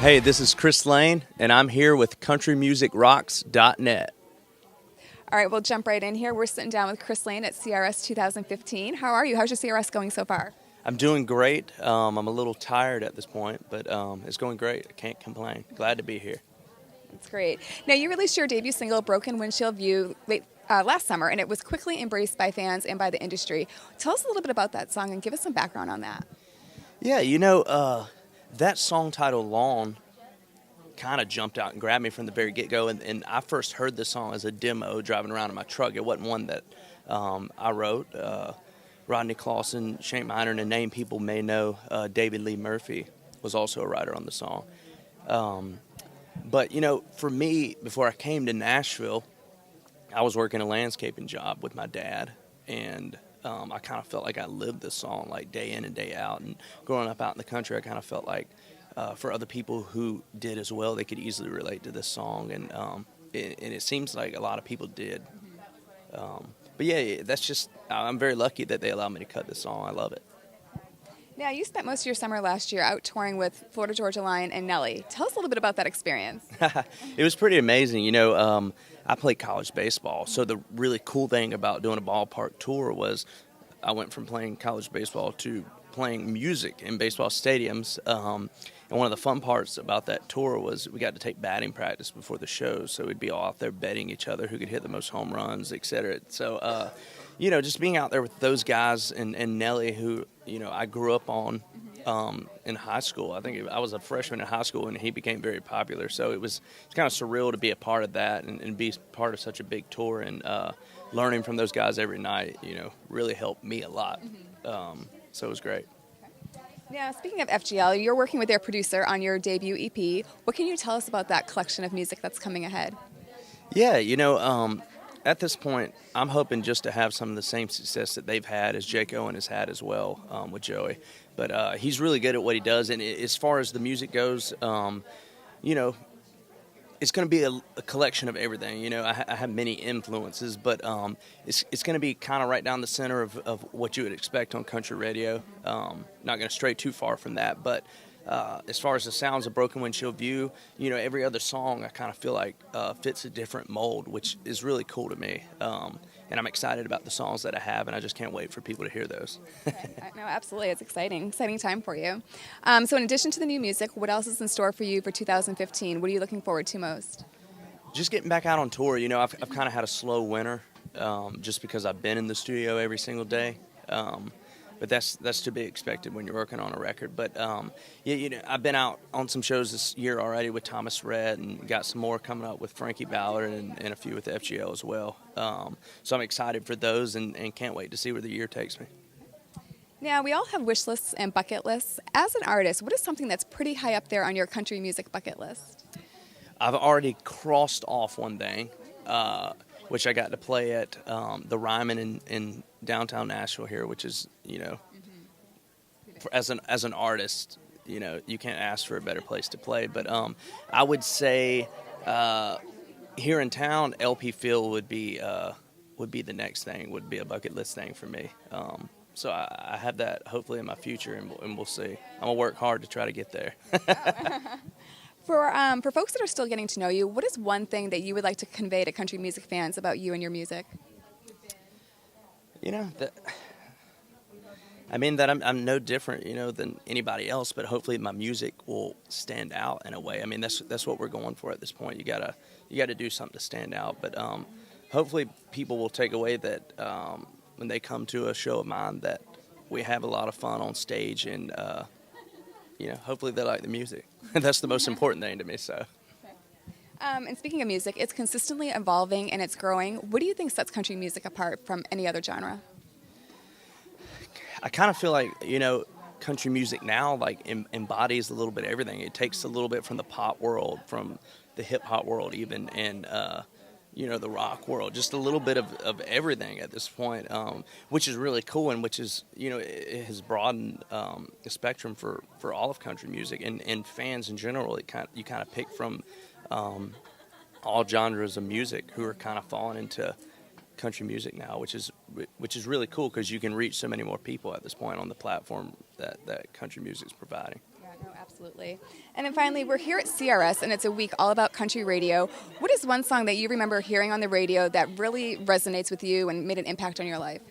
Hey, this is Chris Lane, and I'm here with countrymusicrocks.net. All right, we'll jump right in here. We're sitting down with Chris Lane at CRS 2015. How are you? How's your CRS going so far? I'm doing great. I'm a little tired at this point, but it's going great. I can't complain. Glad to be here. That's great. Now, you released your debut single, Broken Windshield View, last summer, and it was quickly embraced by fans and by the industry. Tell us a little bit about that song and give us some background on that. Yeah, that song title, Lawn, kind of jumped out and grabbed me from the very get-go, and I first heard this song as a demo driving around in my truck. It wasn't one that I wrote. Rodney Clawson, Shane Miner, and a name people may know, David Lee Murphy, was also a writer on the song. But, for me, before I came to Nashville, I was working a landscaping job with my dad, and I kind of felt like I lived this song like day in and day out. And growing up out in the country, I kind of felt like for other people who did as well, they could easily relate to this song, and it seems like a lot of people did. But yeah, I'm very lucky that they allowed me to cut this song. I love it. Now, you spent most of your summer last year out touring with Florida Georgia Line and Nelly. Tell us a little bit about that experience. It was pretty amazing. I played college baseball, so the really cool thing about doing a ballpark tour was I went from playing college baseball to playing music in baseball stadiums. And one of the fun parts about that tour was we got to take batting practice before the shows, so we'd be all out there betting each other who could hit the most home runs, et cetera. So, just being out there with those guys and Nelly, who, I grew up on in high school. I think I was a freshman in high school when he became very popular. So it's kind of surreal to be a part of that and be part of such a big tour, and learning from those guys every night, really helped me a lot. So it was great. Now, speaking of FGL, you're working with their producer on your debut EP. What can you tell us about that collection of music that's coming ahead? Yeah, at this point, I'm hoping just to have some of the same success that they've had as Jake Owen has had as well with Joey. But he's really good at what he does. And as far as the music goes, it's going to be a collection of everything. I have many influences, but it's going to be kind of right down the center of what you would expect on country radio. Not going to stray too far from that, but as far as the sounds of Broken Windshield View, every other song I kind of feel like fits a different mold, which is really cool to me. And I'm excited about the songs that I have, and I just can't wait for people to hear those. No, absolutely. It's exciting time for you. So in addition to the new music, what else is in store for you for 2015? What are you looking forward to most? Just getting back out on tour. I've kind of had a slow winter just because I've been in the studio every single day. But that's to be expected when you're working on a record. But I've been out on some shows this year already with Thomas Rhett, and got some more coming up with Frankie Ballard and a few with the FGL as well. So I'm excited for those and can't wait to see where the year takes me. Now, we all have wish lists and bucket lists. As an artist, what is something that's pretty high up there on your country music bucket list? I've already crossed off one thing, which I got to play at the Ryman in downtown Nashville here, which is, as an artist, you can't ask for a better place to play. But I would say here in town, LP Field would be the next thing, would be a bucket list thing for me. So I have that hopefully in my future, and we'll see. I'm gonna work hard to try to get there. For folks that are still getting to know you, what is one thing that you would like to convey to country music fans about you and your music? That I'm no different, than anybody else, but hopefully my music will stand out in a way. That's what we're going for at this point. You gotta do something to stand out. But hopefully people will take away that when they come to a show of mine, that we have a lot of fun on stage, and hopefully they like the music. That's the most important thing to me. So. And speaking of music, it's consistently evolving and it's growing. What do you think sets country music apart from any other genre? I kind of feel like, country music now embodies a little bit of everything. It takes a little bit from the pop world, from the hip hop world even, and the rock world, just a little bit of everything at this point, which is really cool, and which is, it has broadened the spectrum for all of country music and fans in general. You kind of pick from all genres of music who are kind of falling into country music now, which is really cool because you can reach so many more people at this point on the platform that country music is providing. Yeah, no, absolutely. And then finally, we're here at CRS, and it's a week all about country radio. What is one song that you remember hearing on the radio that really resonates with you and made an impact on your life?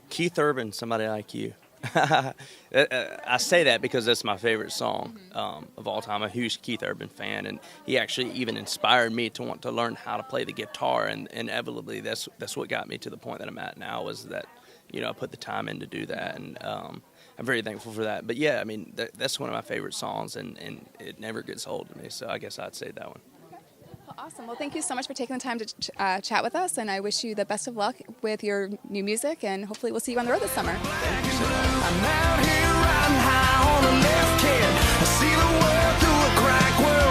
Keith Urban, Somebody Like You. I say that because that's my favorite song of all time. I'm a huge Keith Urban fan, and he actually even inspired me to want to learn how to play the guitar. And inevitably, that's what got me to the point that I'm at now. Was that I put the time in to do that, and I'm very thankful for that. But yeah, I mean that's one of my favorite songs, and it never gets old to me. So I guess I'd say that one. Well, awesome. Well, thank you so much for taking the time to chat with us, and I wish you the best of luck with your new music, and hopefully we'll see you on the road this summer. Thank you so much. I'm out here riding high on a left kid. I see the world through a crack.